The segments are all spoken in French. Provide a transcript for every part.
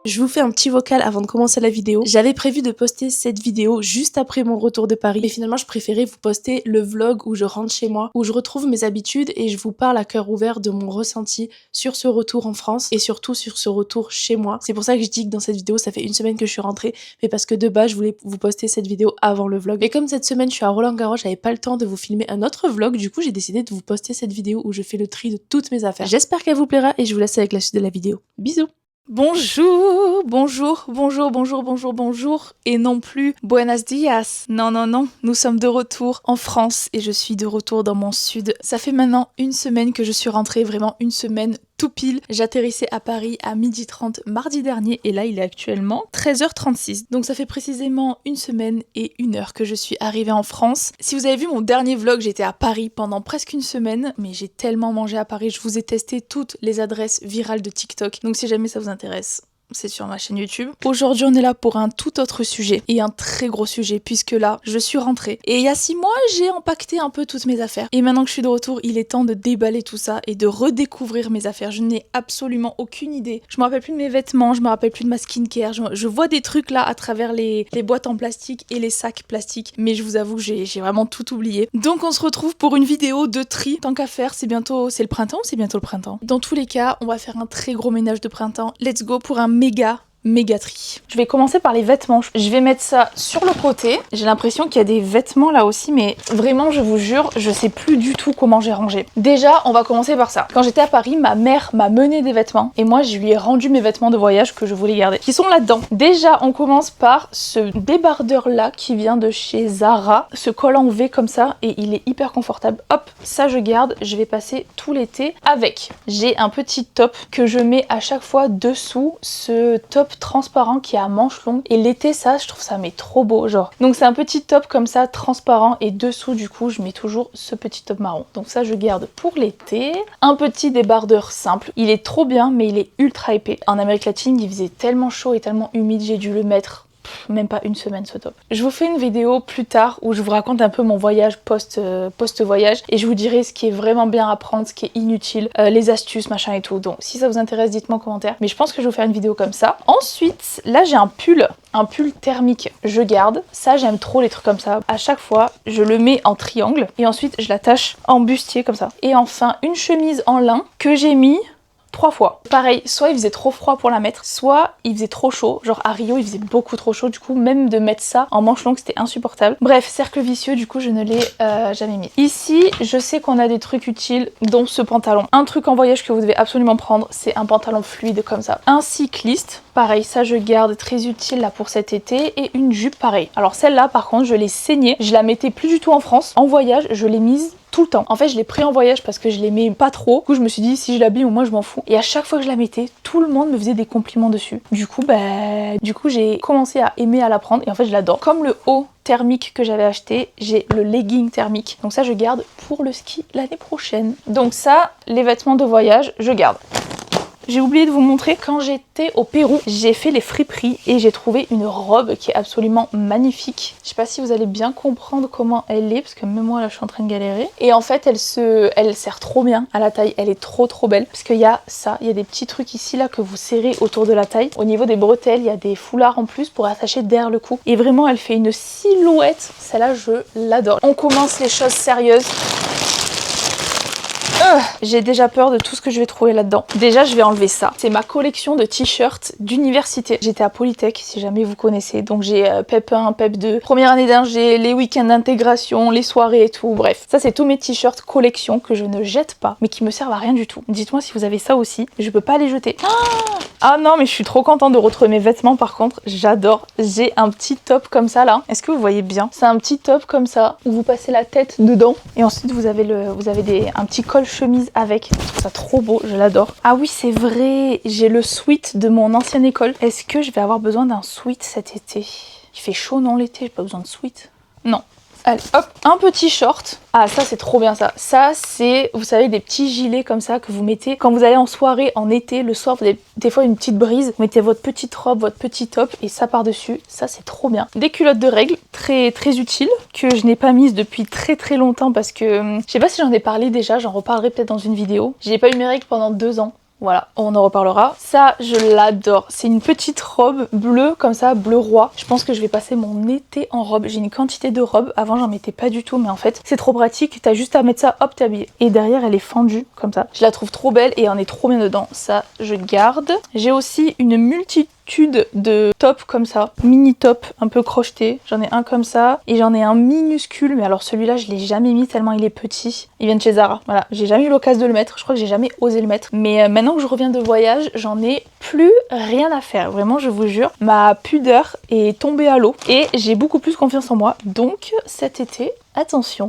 Je vous fais un petit vocal avant de commencer la vidéo. J'avais prévu de poster cette vidéo juste après mon retour de Paris, mais finalement je préférais vous poster le vlog où je rentre chez moi, où je retrouve mes habitudes et je vous parle à cœur ouvert de mon ressenti sur ce retour en France et surtout sur ce retour chez moi. C'est pour ça que je dis que dans cette vidéo ça fait une semaine que je suis rentrée, mais parce que de base je voulais vous poster cette vidéo avant le vlog. Et comme cette semaine je suis à Roland-Garros, j'avais pas le temps de vous filmer un autre vlog, du coup j'ai décidé de vous poster cette vidéo où je fais le tri de toutes mes affaires. J'espère qu'elle vous plaira et je vous laisse avec la suite de la vidéo. Bisous. Bonjour, bonjour, et non plus buenos dias. Non, nous sommes de retour en France et je suis de retour dans mon sud. Ça fait maintenant une semaine que je suis rentrée, vraiment une semaine tout pile. J'atterrissais à Paris à 12h30 mardi dernier et là il est actuellement 13h36. Donc ça fait précisément une semaine et une heure que je suis arrivée en France. Si vous avez vu mon dernier vlog, j'étais à Paris pendant presque une semaine, mais j'ai tellement mangé à Paris, je vous ai testé toutes les adresses virales de TikTok. Donc si jamais ça vous intéresse, c'est sur ma chaîne YouTube. Aujourd'hui, on est là pour un tout autre sujet et un très gros sujet puisque là, je suis rentrée. Et il y a 6 mois, j'ai empaqueté un peu toutes mes affaires. Et maintenant que je suis de retour, il est temps de déballer tout ça et de redécouvrir mes affaires. Je n'ai absolument aucune idée. Je me rappelle plus de mes vêtements, je me rappelle plus de ma skincare. Je vois des trucs là à travers les boîtes en plastique et les sacs plastiques. Mais je vous avoue que j'ai vraiment tout oublié. Donc on se retrouve pour une vidéo de tri. Tant qu'à faire, c'est le printemps ou c'est bientôt le printemps? Dans tous les cas, on va faire un très gros ménage de printemps. Let's go pour un méga tri. Je vais commencer par les vêtements. Je vais mettre ça sur le côté. J'ai l'impression qu'il y a des vêtements là aussi, mais vraiment, je vous jure, je sais plus du tout comment j'ai rangé. Déjà, on va commencer par ça. Quand j'étais à Paris, ma mère m'a mené des vêtements et moi, je lui ai rendu mes vêtements de voyage que je voulais garder, qui sont là-dedans. Déjà, on commence par ce débardeur là qui vient de chez Zara. Ce col en V comme ça et il est hyper confortable. Hop, ça je garde. Je vais passer tout l'été avec. J'ai un petit top que je mets à chaque fois dessous ce top transparent qui est à manches longues et l'été ça je trouve ça met trop beau genre. Donc c'est un petit top comme ça transparent et dessous du coup je mets toujours ce petit top marron. Donc ça je garde pour l'été. Un petit débardeur simple. Il est trop bien mais il est ultra épais. En Amérique latine il faisait tellement chaud et tellement humide, j'ai dû le mettre même pas une semaine ce top. Je vous fais une vidéo plus tard où je vous raconte un peu mon voyage post-voyage et je vous dirai ce qui est vraiment bien à prendre, ce qui est inutile, les astuces, machin et tout. Donc si ça vous intéresse, dites-moi en commentaire. Mais je pense que je vais vous faire une vidéo comme ça. Ensuite, là j'ai un pull thermique. Je garde. Ça j'aime trop les trucs comme ça. À chaque fois, je le mets en triangle et ensuite je l'attache en bustier comme ça. Et enfin, une chemise en lin que j'ai mis 3 fois. Pareil, soit il faisait trop froid pour la mettre, soit il faisait trop chaud. Genre à Rio, il faisait beaucoup trop chaud. Du coup, même de mettre ça en manche longue, c'était insupportable. Bref, cercle vicieux, du coup, je ne l'ai jamais mis. Ici, je sais qu'on a des trucs utiles, dont ce pantalon. Un truc en voyage que vous devez absolument prendre, c'est un pantalon fluide comme ça. Un cycliste, pareil, ça je garde, très utile là pour cet été. Et une jupe, pareil. Alors celle-là, par contre, je l'ai saignée. Je la mettais plus du tout en France. En voyage, je l'ai mise tout le temps. En fait, je l'ai pris en voyage parce que je l'aimais pas trop. Du coup, je me suis dit, si je l'habille, moi, je m'en fous. Et à chaque fois que je la mettais, tout le monde me faisait des compliments dessus. Du coup, j'ai commencé à aimer à la prendre et en fait, je l'adore. Comme le haut thermique que j'avais acheté, j'ai le legging thermique. Donc ça, je garde pour le ski l'année prochaine. Donc ça, les vêtements de voyage, je garde. J'ai oublié de vous montrer, quand j'étais au Pérou, j'ai fait les friperies et j'ai trouvé une robe qui est absolument magnifique. Je sais pas si vous allez bien comprendre comment elle est, parce que même moi là je suis en train de galérer. Et en fait elle sert trop bien à la taille, elle est trop belle. Parce qu'il y a ça, il y a des petits trucs ici là que vous serrez autour de la taille. Au niveau des bretelles, il y a des foulards en plus pour attacher derrière le cou. Et vraiment elle fait une silhouette, celle-là je l'adore. On commence les choses sérieuses. J'ai déjà peur de tout ce que je vais trouver là-dedans. Déjà, je vais enlever ça. C'est ma collection de t-shirts d'université. J'étais à Polytech, si jamais vous connaissez. Donc j'ai PEP 1, PEP 2, première année d'ingé, les week-ends d'intégration, les soirées et tout. Bref, ça c'est tous mes t-shirts collection que je ne jette pas, mais qui me servent à rien du tout. Dites-moi si vous avez ça aussi. Je peux pas les jeter. Ah non, mais je suis trop contente de retrouver mes vêtements par contre. J'adore. J'ai un petit top comme ça là. Est-ce que vous voyez bien? C'est un petit top comme ça où vous passez la tête dedans et ensuite vous avez un petit col chemise avec. Je trouve ça trop beau, je l'adore. Ah oui, c'est vrai, j'ai le sweat de mon ancienne école. Est-ce que je vais avoir besoin d'un sweat cet été? Il fait chaud non l'été, j'ai pas besoin de sweat. Non. Allez, hop, un petit short. Ah, ça c'est trop bien ça. Ça c'est, vous savez, des petits gilets comme ça que vous mettez quand vous allez en soirée, en été, le soir, vous avez des fois une petite brise, vous mettez votre petite robe, votre petit top et ça par-dessus. Ça c'est trop bien. Des culottes de règles, très utiles, que je n'ai pas mises depuis très longtemps parce que, je sais pas si j'en ai parlé déjà, j'en reparlerai peut-être dans une vidéo. J'ai pas eu mes règles pendant 2 ans. Voilà, on en reparlera. Ça, je l'adore. C'est une petite robe bleue, comme ça, bleu roi. Je pense que je vais passer mon été en robe. J'ai une quantité de robes. Avant, j'en mettais pas du tout, mais en fait, c'est trop pratique. T'as juste à mettre ça, hop, t'es habillée. Et derrière, elle est fendue, comme ça. Je la trouve trop belle et on est trop bien dedans. Ça, je garde. J'ai aussi une multitude de tops comme ça, mini top un peu crocheté. J'en ai un comme ça et j'en ai un minuscule, mais alors celui-là je l'ai jamais mis tellement il est petit. Il vient de chez Zara. Voilà, j'ai jamais eu l'occasion de le mettre. Je crois que j'ai jamais osé le mettre. Mais maintenant que je reviens de voyage, j'en ai plus rien à faire. Vraiment, je vous jure, ma pudeur est tombée à l'eau et j'ai beaucoup plus confiance en moi. Donc cet été, attention.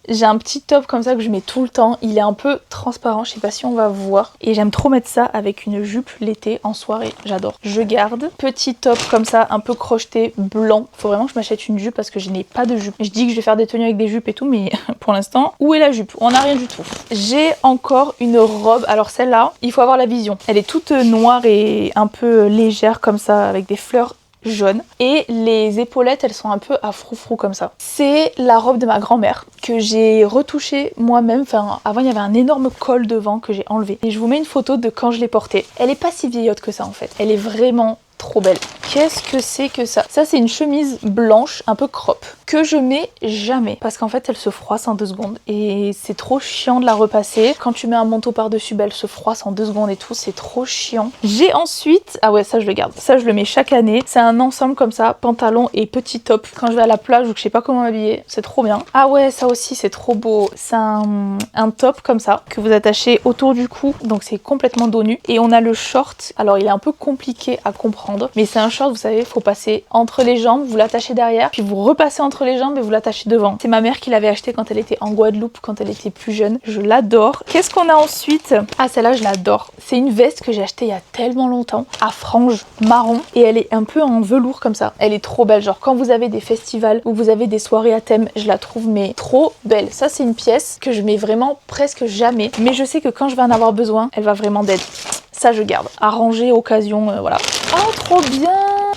J'ai un petit top comme ça que je mets tout le temps. Il est un peu transparent, je sais pas si on va voir. Et j'aime trop mettre ça avec une jupe l'été en soirée. J'adore. Je garde. Petit top comme ça, un peu crocheté, blanc. Faut vraiment que je m'achète une jupe parce que je n'ai pas de jupe. Je dis que je vais faire des tenues avec des jupes et tout, mais pour l'instant, où est la jupe? On n'a rien du tout. J'ai encore une robe. Alors celle-là, il faut avoir la vision. Elle est toute noire et un peu légère comme ça, avec des fleurs jaune et les épaulettes elles sont un peu à froufrou comme ça. C'est la robe de ma grand-mère que j'ai retouchée moi-même. Enfin avant il y avait un énorme col devant que j'ai enlevé et je vous mets une photo de quand je l'ai portée. Elle est pas si vieillotte que ça en fait. Elle est vraiment trop belle. Qu'est-ce que c'est que ça? Ça c'est une chemise blanche un peu crop que je mets jamais parce qu'en fait elle se froisse en 2 secondes et c'est trop chiant de la repasser. Quand tu mets un manteau par-dessus, elle se froisse en 2 secondes et tout, c'est trop chiant. J'ai ensuite, ah ouais ça je le garde, ça je le mets chaque année. C'est un ensemble comme ça, pantalon et petit top. Quand je vais à la plage ou que je sais pas comment m'habiller, c'est trop bien. Ah ouais ça aussi c'est trop beau. C'est un top comme ça que vous attachez autour du cou, donc c'est complètement dos nu. Et on a le short, alors il est un peu compliqué à comprendre. Mais c'est un short, vous savez, faut passer entre les jambes, vous l'attachez derrière, puis vous repassez entre les jambes et vous l'attachez devant. C'est ma mère qui l'avait acheté quand elle était en Guadeloupe, quand elle était plus jeune. Je l'adore. Qu'est-ce qu'on a ensuite? Ah, celle-là, je l'adore. C'est une veste que j'ai achetée il y a tellement longtemps, à franges marron, et elle est un peu en velours comme ça. Elle est trop belle, genre quand vous avez des festivals ou vous avez des soirées à thème, je la trouve mais trop belle. Ça, c'est une pièce que je mets vraiment presque jamais, mais je sais que quand je vais en avoir besoin, elle va vraiment d'aide. Ça je garde, à ranger, occasion, voilà. Oh trop bien!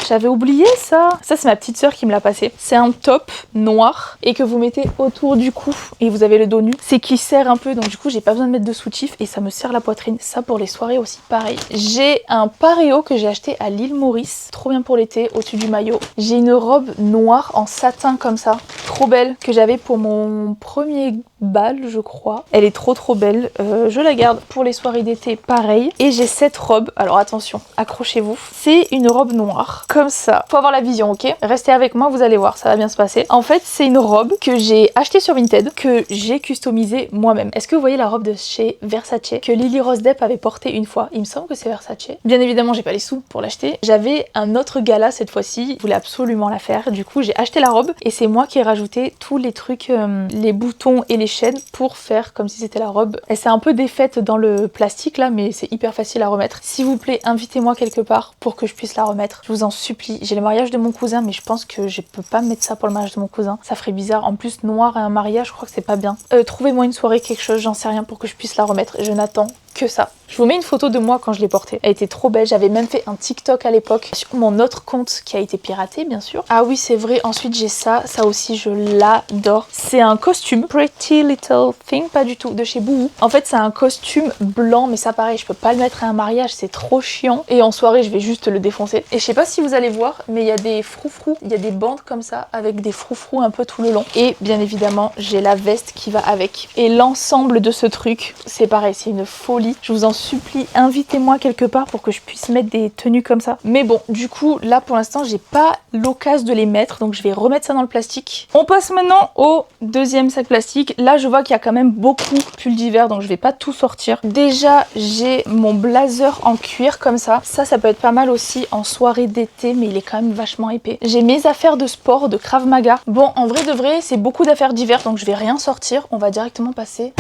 J'avais oublié ça. Ça c'est ma petite sœur qui me l'a passé. C'est un top noir et que vous mettez autour du cou et vous avez le dos nu. C'est qui serre un peu, donc du coup j'ai pas besoin de mettre de soutif et ça me serre la poitrine. Ça pour les soirées aussi pareil. J'ai un pareo que j'ai acheté à l'île Maurice, trop bien pour l'été, au-dessus du maillot. J'ai une robe noire en satin comme ça, trop belle, que j'avais pour mon premier bal je crois. Elle est trop belle, je la garde pour les soirées d'été pareil. Et j'ai cette robe, alors attention, accrochez-vous. C'est une robe noire, comme ça. Faut avoir la vision, ok? Restez avec moi, vous allez voir, ça va bien se passer. En fait, c'est une robe que j'ai achetée sur Vinted, que j'ai customisée moi-même. Est-ce que vous voyez la robe de chez Versace que Lily Rose Depp avait portée une fois? Il me semble que c'est Versace. Bien évidemment, j'ai pas les sous pour l'acheter. J'avais un autre gala cette fois-ci, je voulais absolument la faire. Du coup, j'ai acheté la robe et c'est moi qui ai rajouté tous les trucs, les boutons et les chaînes pour faire comme si c'était la robe. Elle s'est un peu défaite dans le plastique là, mais c'est hyper facile à remettre. S'il vous plaît, invitez-moi quelque part pour que je puisse la remettre. Je vous en supplie. J'ai le mariage de mon cousin, mais je pense que je peux pas mettre ça pour le mariage de mon cousin. Ça ferait bizarre. En plus, noir et un mariage, je crois que c'est pas bien. Trouvez-moi une soirée, quelque chose, j'en sais rien, pour que je puisse la remettre. Je n'attends que ça. Je vous mets une photo de moi quand je l'ai portée. Elle était trop belle. J'avais même fait un TikTok à l'époque sur mon autre compte qui a été piraté, bien sûr. Ah oui, c'est vrai. Ensuite, j'ai ça. Ça aussi, je l'adore. C'est un costume Pretty Little Thing, pas du tout, de chez Boohoo. En fait, c'est un costume blanc, mais ça, pareil, je peux pas le mettre à un mariage. C'est trop chiant. Et en soirée, je vais juste le défoncer. Et je sais pas si vous allez voir, mais il y a des froufrous. Il y a des bandes comme ça avec des froufrous un peu tout le long. Et bien évidemment, j'ai la veste qui va avec. Et l'ensemble de ce truc, c'est pareil, c'est une folie. Je vous en supplie, invitez-moi quelque part pour que je puisse mettre des tenues comme ça. Mais bon, du coup, là pour l'instant, j'ai pas l'occasion de les mettre, donc je vais remettre ça dans le plastique. On passe maintenant au deuxième sac plastique. Là, je vois qu'il y a quand même beaucoup de pulls d'hiver, donc je vais pas tout sortir. Déjà, j'ai mon blazer en cuir comme ça. Ça peut être pas mal aussi en soirée d'été, mais il est quand même vachement épais. J'ai mes affaires de sport de Krav Maga. Bon, en vrai de vrai, c'est beaucoup d'affaires d'hiver, donc je vais rien sortir. On va directement passer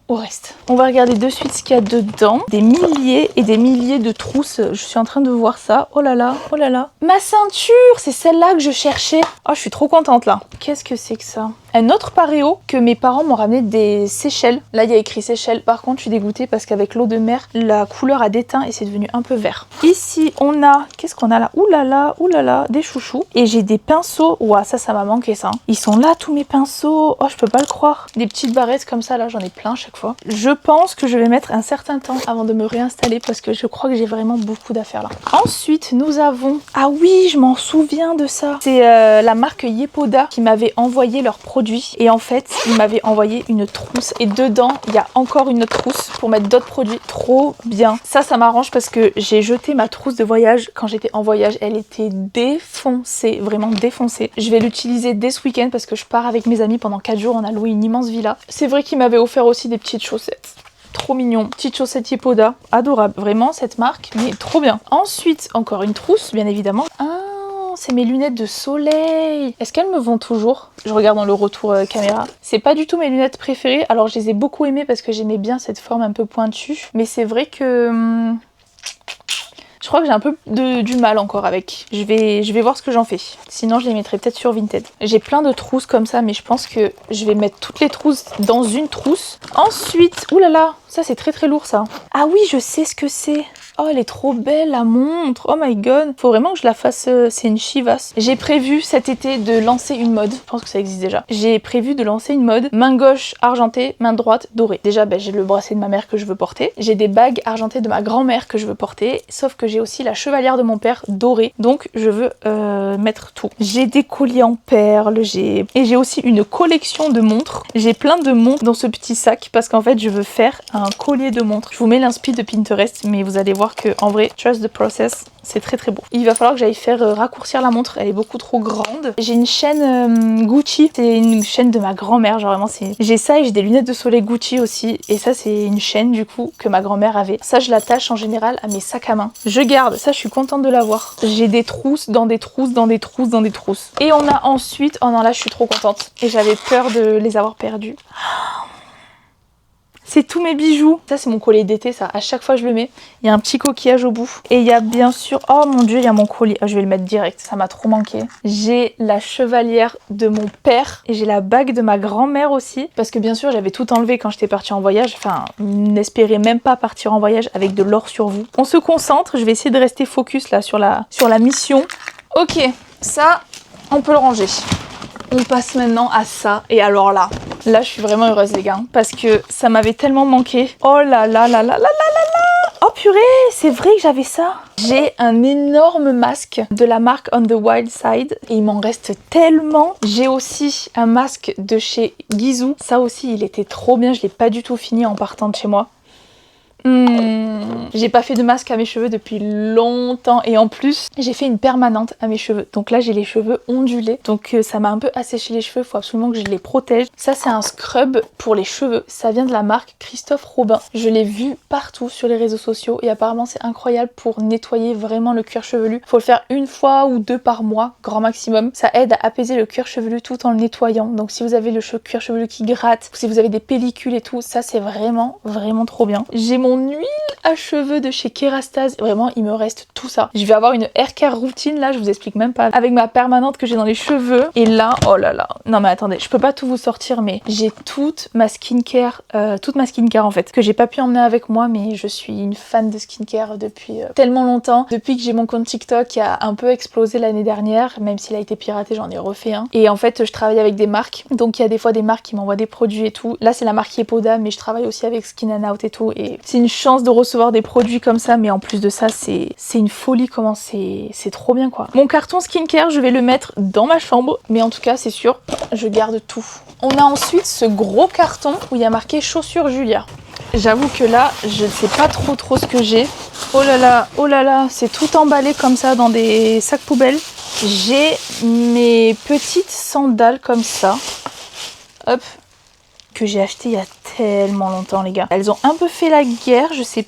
au reste. On va regarder de suite ce qu'il y a dedans. Des milliers et des milliers de trousses. Je suis en train de voir ça. Oh là là, oh là là. Ma ceinture, c'est celle-là que je cherchais. Oh, je suis trop contente là. Qu'est-ce que c'est que ça? Un autre pareo que mes parents m'ont ramené des Seychelles. Là il y a écrit Seychelles, par contre je suis dégoûtée parce qu'avec l'eau de mer, la couleur a déteint et c'est devenu un peu vert. Ici on a, qu'est-ce qu'on a là? Oulala, des chouchous. Et j'ai des pinceaux, ouah ça m'a manqué ça. Ils sont là tous mes pinceaux, oh je peux pas le croire. Des petites barrettes comme ça, là j'en ai plein chaque fois. Je pense que je vais mettre un certain temps avant de me réinstaller parce que je crois que j'ai vraiment beaucoup d'affaires là. Ensuite nous avons, ah oui je m'en souviens de ça. C'est la marque Yepoda qui m'avait envoyé leurs produits et en fait ils m'avaient envoyé une trousse et dedans il y a encore une autre trousse pour mettre d'autres produits. Trop bien. Ça m'arrange parce que j'ai jeté ma trousse de voyage quand j'étais en voyage. Elle était défoncée, vraiment défoncée. Je vais l'utiliser dès ce week-end parce que je pars avec mes amis pendant 4 jours. On a loué une immense villa. C'est vrai qu'ils m'avaient offert aussi des petites chaussettes. Trop mignon. Petites chaussettes Yepoda. Adorable. Vraiment cette marque, mais trop bien. Ensuite, encore une trousse, bien évidemment. Ah, c'est mes lunettes de soleil. Est-ce qu'elles me vont toujours? Je regarde dans le retour caméra. C'est pas du tout mes lunettes préférées. Alors je les ai beaucoup aimées parce que j'aimais bien cette forme un peu pointue. Mais c'est vrai que... je crois que j'ai un peu du mal encore avec. Je vais voir ce que j'en fais. Sinon je les mettrai peut-être sur Vinted. J'ai plein de trousses comme ça, mais je pense que je vais mettre toutes les trousses dans une trousse. Ensuite, oulala, ça c'est très lourd ça. Ah oui, je sais ce que c'est. Oh, elle est trop belle, la montre. Oh my god. Faut vraiment que je la fasse. C'est une Chivas. J'ai prévu cet été de lancer une mode. Je pense que ça existe déjà. J'ai prévu de lancer une mode. Main gauche argentée, main droite dorée. Déjà, j'ai le bracelet de ma mère que je veux porter. J'ai des bagues argentées de ma grand-mère que je veux porter. Sauf que j'ai aussi la chevalière de mon père dorée. Donc, je veux mettre tout. J'ai des colliers en perles. Et j'ai aussi une collection de montres. J'ai plein de montres dans ce petit sac parce qu'en fait, je veux faire un collier de montres. Je vous mets l'inspi de Pinterest, mais vous allez voir que en vrai, trust the process, c'est très beau. Il va falloir que j'aille faire raccourcir la montre, elle est beaucoup trop grande. J'ai une chaîne Gucci, c'est une chaîne de ma grand-mère, genre vraiment c'est... J'ai ça et j'ai des lunettes de soleil Gucci aussi, et ça c'est une chaîne du coup que ma grand-mère avait. Ça je l'attache en général à mes sacs à main. Je garde, ça je suis contente de l'avoir. J'ai des trousses dans des trousses, dans des trousses, dans des trousses. Et on a ensuite, oh non là je suis trop contente, et j'avais peur de les avoir perdus. C'est tous mes bijoux. Ça, c'est mon collier d'été, ça. À chaque fois, je le mets. Il y a un petit coquillage au bout. Et il y a bien sûr... Oh mon dieu, il y a mon collier. Oh, je vais le mettre direct. Ça m'a trop manqué. J'ai la chevalière de mon père. Et j'ai la bague de ma grand-mère aussi. Parce que bien sûr, j'avais tout enlevé quand j'étais partie en voyage. Enfin, n'espérez même pas partir en voyage avec de l'or sur vous. On se concentre. Je vais essayer de rester focus là sur la mission. Ok, ça, on peut le ranger. On passe maintenant à ça. Et alors là je suis vraiment heureuse les gars. Parce que ça m'avait tellement manqué. Oh là là là là là là là là. Oh purée, c'est vrai que j'avais ça. J'ai un énorme masque de la marque On the Wild Side. Et il m'en reste tellement. J'ai aussi un masque de chez Gisou. Ça aussi, il était trop bien. Je l'ai pas du tout fini en partant de chez moi. J'ai pas fait de masque à mes cheveux depuis longtemps et en plus j'ai fait une permanente à mes cheveux, donc là j'ai les cheveux ondulés, donc ça m'a un peu asséché les cheveux, faut absolument que je les protège. Ça c'est un scrub pour les cheveux, ça vient de la marque Christophe Robin, je l'ai vu partout sur les réseaux sociaux et apparemment c'est incroyable pour nettoyer vraiment le cuir chevelu. Faut le faire une fois ou deux par mois, grand maximum. Ça aide à apaiser le cuir chevelu tout en le nettoyant, donc si vous avez le cuir chevelu qui gratte, si vous avez des pellicules et tout, ça c'est vraiment trop bien. J'ai mon huile à cheveux de chez Kerastase, vraiment il me reste tout ça. Je vais avoir une hair care routine là, je vous explique même pas, avec ma permanente que j'ai dans les cheveux. Et là, oh là là, non mais attendez, je peux pas tout vous sortir, mais j'ai toute ma skincare en fait, que j'ai pas pu emmener avec moi, mais je suis une fan de skincare depuis tellement longtemps. Depuis que j'ai mon compte TikTok qui a un peu explosé l'année dernière, même s'il a été piraté, j'en ai refait un. Et en fait, je travaille avec des marques, donc il y a des fois des marques qui m'envoient des produits et tout. Là c'est la marque Yepoda, mais je travaille aussi avec Skin and Out et tout, et c'est une chance de recevoir des produits comme ça, mais en plus de ça c'est une folie comment c'est trop bien quoi. Mon carton skincare je vais le mettre dans ma chambre, mais en tout cas c'est sûr je garde tout. On a ensuite ce gros carton où il y a marqué chaussures Julia. J'avoue que là je ne sais pas trop ce que j'ai. Oh là là, c'est tout emballé comme ça dans des sacs poubelles. J'ai mes petites sandales comme ça, hop, que j'ai acheté il y a tellement longtemps les gars. Elles ont un peu fait la guerre, je sais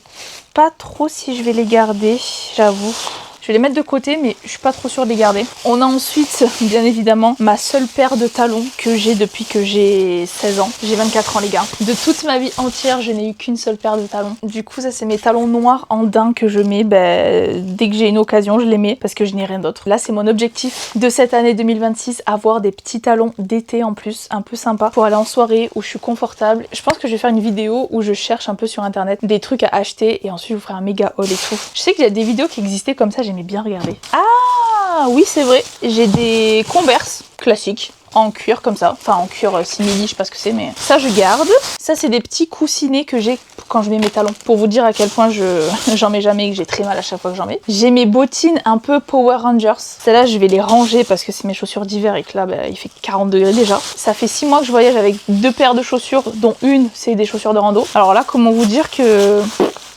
pas trop si je vais les garder, j'avoue. Je vais les mettre de côté, mais je suis pas trop sûre de les garder. On a ensuite, bien évidemment, ma seule paire de talons que j'ai depuis que j'ai 16 ans. J'ai 24 ans les gars. De toute ma vie entière, je n'ai eu qu'une seule paire de talons. Du coup, ça c'est mes talons noirs en daim que je mets. Dès que j'ai une occasion, je les mets parce que je n'ai rien d'autre. Là, c'est mon objectif de cette année 2026, avoir des petits talons d'été en plus, un peu sympa pour aller en soirée où je suis confortable. Je pense que je vais faire une vidéo où je cherche un peu sur internet des trucs à acheter et ensuite je vous ferai un méga haul et tout. Je sais qu'il y a des vidéos qui existaient comme ça, j'aimais bien regarder. Ah oui, c'est vrai, j'ai des Converse classiques en cuir comme ça, enfin en cuir simili, je sais pas ce que c'est, mais ça je garde. Ça c'est des petits coussinets que j'ai quand je mets mes talons, pour vous dire à quel point j'en mets jamais et que j'ai très mal à chaque fois que j'en mets. J'ai mes bottines un peu Power Rangers, celles-là je vais les ranger parce que c'est mes chaussures d'hiver et que là il fait 40 degrés déjà. Ça fait 6 mois que je voyage avec 2 paires de chaussures, dont une c'est des chaussures de rando. Alors là, comment vous dire que...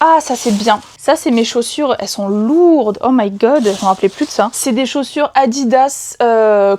Ah, ça c'est bien. Ça c'est mes chaussures, elles sont lourdes. Oh my god, je me rappelais plus de ça. C'est des chaussures Adidas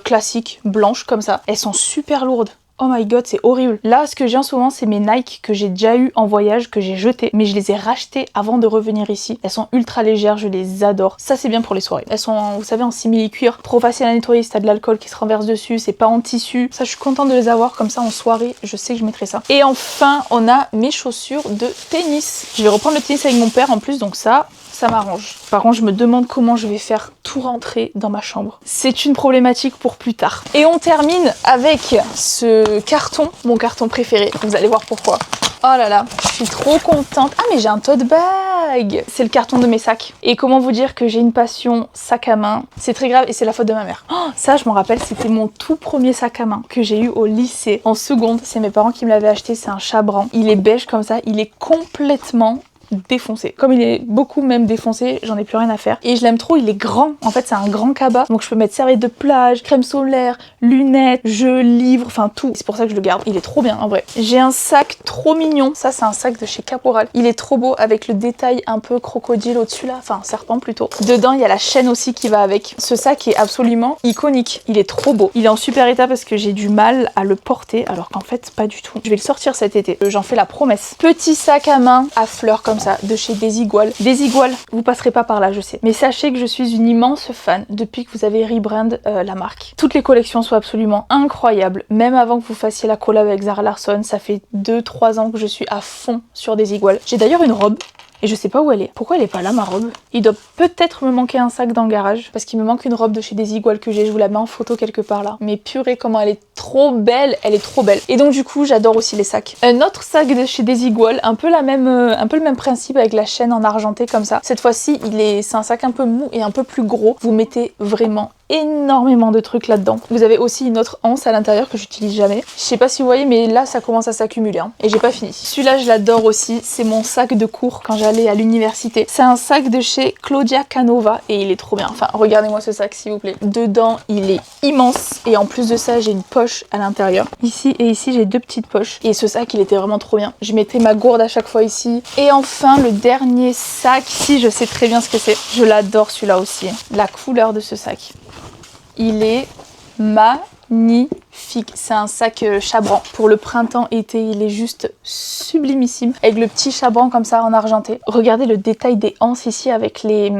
classiques, blanches comme ça. Elles sont super lourdes. Oh my god, c'est horrible. Là, ce que j'ai en ce moment, c'est mes Nike que j'ai déjà eu en voyage, que j'ai jeté, mais je les ai rachetées avant de revenir ici. Elles sont ultra légères, je les adore. Ça, c'est bien pour les soirées. Elles sont, vous savez, en simili-cuir, trop facile à nettoyer si t'as de l'alcool qui se renverse dessus, c'est pas en tissu. Ça, je suis contente de les avoir comme ça en soirée, je sais que je mettrai ça. Et enfin, on a mes chaussures de tennis. Je vais reprendre le tennis avec mon père en plus, donc ça m'arrange. Par contre, je me demande comment je vais faire tout rentrer dans ma chambre. C'est une problématique pour plus tard. Et on termine avec ce carton, mon carton préféré. Vous allez voir pourquoi. Oh là là, je suis trop contente. Ah mais j'ai un tote bag. C'est le carton de mes sacs. Et comment vous dire que j'ai une passion sac à main. C'est très grave et c'est la faute de ma mère. Oh, ça, je m'en rappelle, c'était mon tout premier sac à main que j'ai eu au lycée en seconde. C'est mes parents qui me l'avaient acheté, c'est un Chabran. Il est beige comme ça, il est complètement défoncé. Comme il est beaucoup même défoncé, j'en ai plus rien à faire. Et je l'aime trop, il est grand. En fait, c'est un grand cabas. Donc je peux mettre serviette de plage, crème solaire, lunettes, jeux, livres, enfin tout. C'est pour ça que je le garde. Il est trop bien en vrai. J'ai un sac trop mignon. Ça, c'est un sac de chez Caporal. Il est trop beau avec le détail un peu crocodile au-dessus là. Enfin, serpent plutôt. Dedans, il y a la chaîne aussi qui va avec. Ce sac est absolument iconique. Il est trop beau. Il est en super état parce que j'ai du mal à le porter alors qu'en fait, pas du tout. Je vais le sortir cet été. J'en fais la promesse. Petit sac à main à fleurs comme ça, de chez Desigual. Desigual, vous passerez pas par là, je sais. Mais sachez que je suis une immense fan depuis que vous avez rebrand la marque. Toutes les collections sont absolument incroyables. Même avant que vous fassiez la collab avec Zara Larsson, ça fait 2-3 ans que je suis à fond sur Desigual. J'ai d'ailleurs une robe. Et je sais pas où elle est. Pourquoi elle est pas là ma robe? Il doit peut-être me manquer un sac dans le garage. Parce qu'il me manque une robe de chez Desigual que j'ai. Je vous la mets en photo quelque part là. Mais purée comment elle est trop belle. Elle est trop belle. Et donc du coup j'adore aussi les sacs. Un autre sac de chez Desigual. Un peu le même principe avec la chaîne en argenté comme ça. Cette fois-ci c'est un sac un peu mou et un peu plus gros. Vous mettez vraiment énormément de trucs là-dedans. Vous avez aussi une autre anse à l'intérieur que j'utilise jamais. Je sais pas si vous voyez mais là ça commence à s'accumuler hein. Et j'ai pas fini. Celui-là je l'adore aussi. C'est mon sac de cours quand j'allais à l'université. C'est un sac de chez Claudia Canova et il est trop bien. Enfin regardez-moi ce sac s'il vous plaît. Dedans il est immense et en plus de ça j'ai une poche à l'intérieur. Ici et ici j'ai 2 petites poches. Et ce sac il était vraiment trop bien. Je mettais ma gourde à chaque fois ici. Et enfin le dernier sac, si je sais très bien ce que c'est. Je l'adore celui-là aussi. La couleur de ce sac. Il est magnifique. C'est un sac Chabran. Pour le printemps-été, il est juste sublimissime. Avec le petit Chabran comme ça en argenté. Regardez le détail des anses ici avec les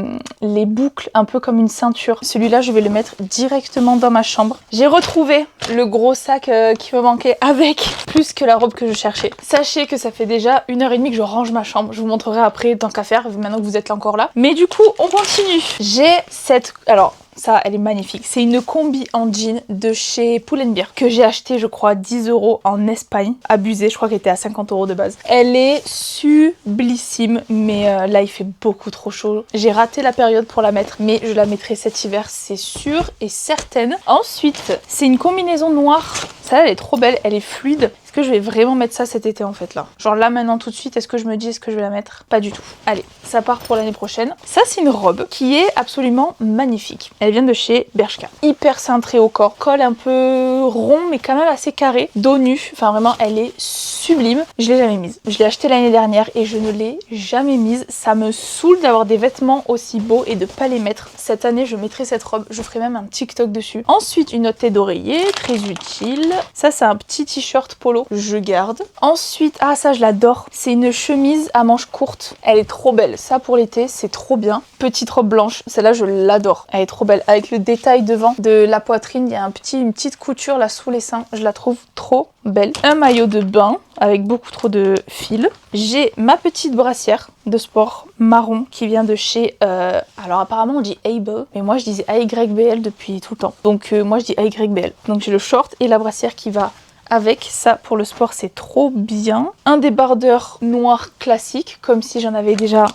boucles un peu comme une ceinture. Celui-là, je vais le mettre directement dans ma chambre. J'ai retrouvé le gros sac qui me manquait avec plus que la robe que je cherchais. Sachez que ça fait déjà 1h30 que je range ma chambre. Je vous montrerai après tant qu'à faire, maintenant que vous êtes là encore là. Mais du coup, on continue. J'ai cette... Alors... Ça, elle est magnifique. C'est une combi en jean de chez Pull&Bear que j'ai acheté, je crois, 10 € en Espagne. Abusé, je crois qu'elle était à 50 € de base. Elle est sublissime, mais là, il fait beaucoup trop chaud. J'ai raté la période pour la mettre, mais je la mettrai cet hiver, c'est sûr et certaine. Ensuite, c'est une combinaison noire. Ça, elle est trop belle, elle est fluide. Est-ce que je vais vraiment mettre ça cet été en fait là? Genre là maintenant tout de suite, est-ce que je me dis est-ce que je vais la mettre? Pas du tout. Allez, ça part pour l'année prochaine. Ça c'est une robe qui est absolument magnifique. Elle vient de chez Bershka. Hyper cintrée au corps, col un peu rond mais quand même assez carré, dos nu. Enfin vraiment elle est sublime. Je l'ai jamais mise. Je l'ai achetée l'année dernière et je ne l'ai jamais mise. Ça me saoule d'avoir des vêtements aussi beaux et de pas les mettre. Cette année je mettrai cette robe, je ferai même un TikTok dessus. Ensuite une autre tête d'oreiller, très utile. Ça c'est un petit t-shirt polo cadeau, je garde. Ensuite, ah ça je l'adore, c'est une chemise à manches courtes. Elle est trop belle, ça pour l'été, c'est trop bien. Petite robe blanche, celle-là je l'adore. Elle est trop belle, avec le détail devant de la poitrine, il y a une petite couture là sous les seins. Je la trouve trop belle. Un maillot de bain avec beaucoup trop de fils. J'ai ma petite brassière de sport marron qui vient de chez... alors apparemment on dit Able, mais moi je disais AYBL depuis tout le temps. Donc moi je dis AYBL. Donc j'ai le short et la brassière qui va avec. Ça pour le sport c'est trop bien. Un débardeur noir classique, comme si j'en avais déjà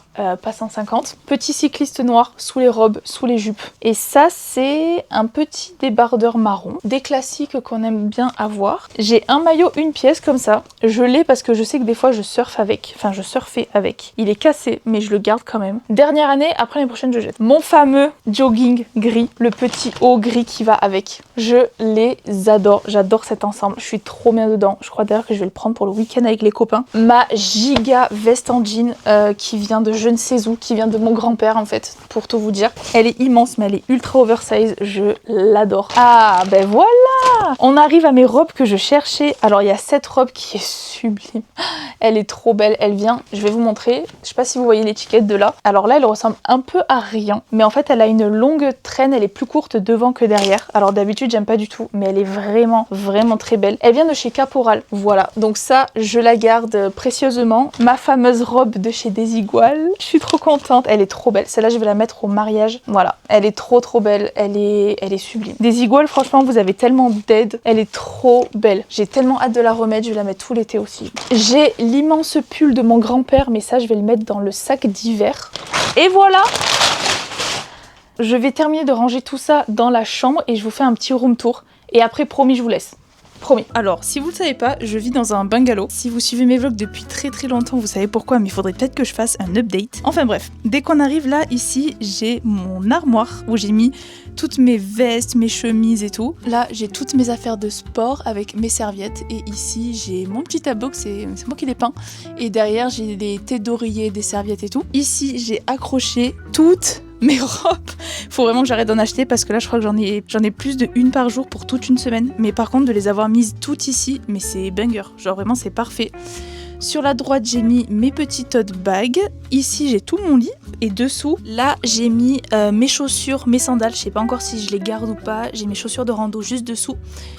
pas 150. Petit cycliste noir sous les robes, sous les jupes. Et ça c'est un petit débardeur marron. Des classiques qu'on aime bien avoir. J'ai un maillot une pièce comme ça. Je l'ai parce que je sais que des fois je surfe avec. Enfin je surfais avec. Il est cassé mais je le garde quand même. Dernière année, après l'année prochaine je jette. Mon fameux jogging gris. Le petit haut gris qui va avec. Je les adore. J'adore cet ensemble. Je suis trop bien dedans. Je crois d'ailleurs que je vais le prendre pour le week-end avec les copains. Ma giga veste en jean qui vient de je ne sais où, qui vient de mon grand-père en fait, pour tout vous dire. Elle est immense mais elle est ultra oversize. Je l'adore. Ah ben voilà. On arrive à mes robes que je cherchais. Alors il y a cette robe qui est sublime. Elle est trop belle. Elle vient, je vais vous montrer. Je sais pas si vous voyez l'étiquette de là. Alors là elle ressemble un peu à rien. Mais en fait elle a une longue traîne. Elle est plus courte devant que derrière. Alors d'habitude j'aime pas du tout. Mais elle est vraiment très belle. Elle vient de chez Caporal. Voilà. Donc ça je la garde précieusement. Ma fameuse robe de chez Desigual. Je suis trop contente. Elle est trop belle. Celle-là je vais la mettre au mariage. Voilà. Elle est trop belle. Elle est sublime. Desigual franchement vous avez tellement d'aide. Elle est trop belle. J'ai tellement hâte de la remettre. Je vais la mettre tout l'été aussi. J'ai l'immense pull de mon grand-père. Mais ça je vais le mettre dans le sac d'hiver. Et voilà. Je vais terminer de ranger tout ça dans la chambre et je vous fais un petit room tour. Et après, promis, je vous laisse. Promis. Alors, si vous le savez pas, je vis dans un bungalow. Si vous suivez mes vlogs depuis très longtemps, vous savez pourquoi, mais il faudrait peut-être que je fasse un update. Enfin bref, dès qu'on arrive là, ici, j'ai mon armoire où j'ai mis toutes mes vestes, mes chemises et tout. Là, j'ai toutes mes affaires de sport avec mes serviettes. Et ici, j'ai mon petit tableau, c'est moi qui l'ai peint. Et derrière, j'ai des thés d'oreiller, des serviettes et tout. Ici, j'ai accroché toutes mes robes. Faut vraiment que j'arrête d'en acheter parce que là je crois que j'en ai plus de une par jour pour toute une semaine. Mais par contre de les avoir mises toutes ici, mais c'est banger. Genre vraiment c'est parfait. Sur la droite j'ai mis mes petits tote bags. Ici j'ai tout mon lit. Et dessous, là j'ai mis mes chaussures, mes sandales. Je sais pas encore si je les garde ou pas. J'ai mes chaussures de rando juste dessous.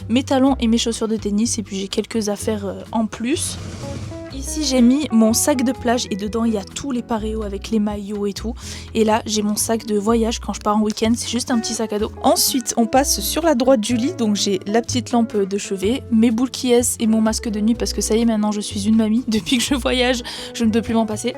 Mes talons et mes chaussures de tennis. Et puis j'ai quelques affaires en plus. Ici j'ai mis mon sac de plage et dedans il y a tous les paréos avec les maillots et tout. Et là j'ai mon sac de voyage quand je pars en week-end, c'est juste un petit sac à dos. Ensuite on passe sur la droite du lit, donc j'ai la petite lampe de chevet, mes boules qui est et mon masque de nuit parce que ça y est maintenant je suis une mamie. Depuis que je voyage je ne peux plus m'en passer.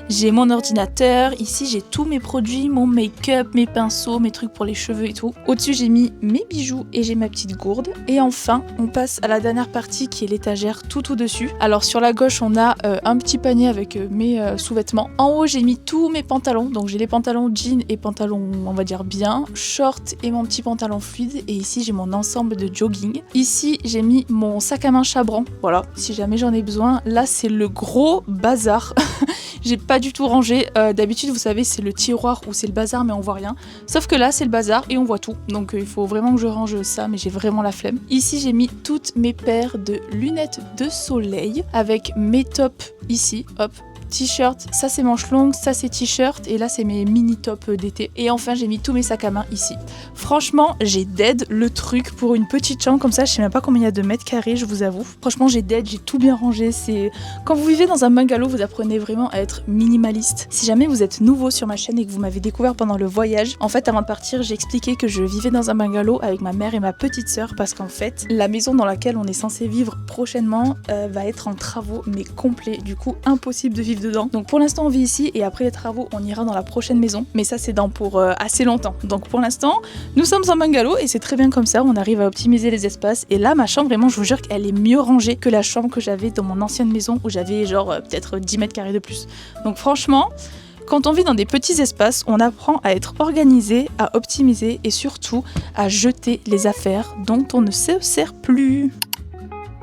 J'ai mon ordinateur, ici j'ai tous mes produits, mon make-up, mes pinceaux, mes trucs pour les cheveux et tout. Au-dessus j'ai mis mes bijoux et j'ai ma petite gourde. Et enfin on passe à la dernière partie qui est l'étagère tout au-dessus. Alors sur la gauche on a un petit panier avec mes sous-vêtements. En haut j'ai mis tous mes pantalons, donc j'ai les pantalons jeans et pantalons on va dire bien, short et mon petit pantalon fluide, et ici j'ai mon ensemble de jogging. Ici j'ai mis mon sac à main Chabran, voilà, si jamais j'en ai besoin. Là c'est le gros bazar. J'ai pas du tout rangé, d'habitude vous savez c'est le tiroir où c'est le bazar mais on voit rien, sauf que là c'est le bazar et on voit tout, donc il faut vraiment que je range ça, mais j'ai vraiment la flemme. Ici j'ai mis toutes mes paires de lunettes de soleil avec mes tops ici, hop, t-shirt, ça c'est manches longues, ça c'est t-shirt, et là c'est mes mini tops d'été. Et enfin j'ai mis tous mes sacs à main ici. Franchement j'ai dead le truc pour une petite chambre comme ça, je sais même pas combien il y a de mètres carrés, je vous avoue. Franchement j'ai dead, j'ai tout bien rangé. C'est quand vous vivez dans un bungalow, vous apprenez vraiment à être minimaliste. Si jamais vous êtes nouveau sur ma chaîne et que vous m'avez découvert pendant le voyage, en fait avant de partir j'ai expliqué que je vivais dans un bungalow avec ma mère et ma petite sœur parce qu'en fait la maison dans laquelle on est censé vivre prochainement va être en travaux mais complets, du coup impossible de vivre dedans. Donc pour l'instant on vit ici et après les travaux on ira dans la prochaine maison, mais ça c'est dans pour assez longtemps. Donc pour l'instant nous sommes en bungalow et c'est très bien comme ça, on arrive à optimiser les espaces. Et là ma chambre vraiment je vous jure qu'elle est mieux rangée que la chambre que j'avais dans mon ancienne maison où j'avais genre peut-être 10 mètres carrés de plus. Donc franchement quand on vit dans des petits espaces, on apprend à être organisé, à optimiser et surtout à jeter les affaires dont on ne se sert plus.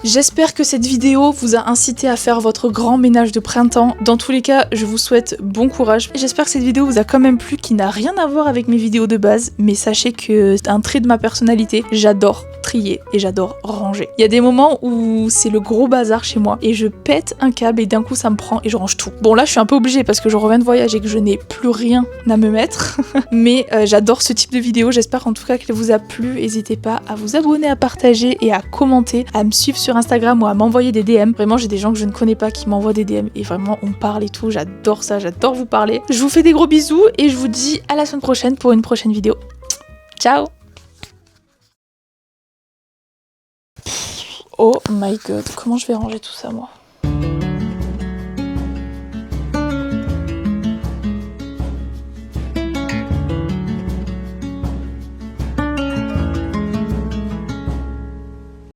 J'espère que cette vidéo vous a incité à faire votre grand ménage de printemps. Dans tous les cas, je vous souhaite bon courage. J'espère que cette vidéo vous a quand même plu, qui n'a rien à voir avec mes vidéos de base, mais sachez que c'est un trait de ma personnalité. J'adore trier et j'adore ranger. Il y a des moments où c'est le gros bazar chez moi et je pète un câble et d'un coup ça me prend et je range tout. Bon là je suis un peu obligée parce que je reviens de voyage et que je n'ai plus rien à me mettre mais j'adore ce type de vidéo, j'espère en tout cas qu'elle vous a plu. N'hésitez pas à vous abonner, à partager et à commenter, à me suivre sur Instagram ou à m'envoyer des DM. Vraiment j'ai des gens que je ne connais pas qui m'envoient des DM et vraiment on parle et tout, j'adore ça, j'adore vous parler. Je vous fais des gros bisous et je vous dis à la semaine prochaine pour une prochaine vidéo. Ciao! Oh my god, comment je vais ranger tout ça moi?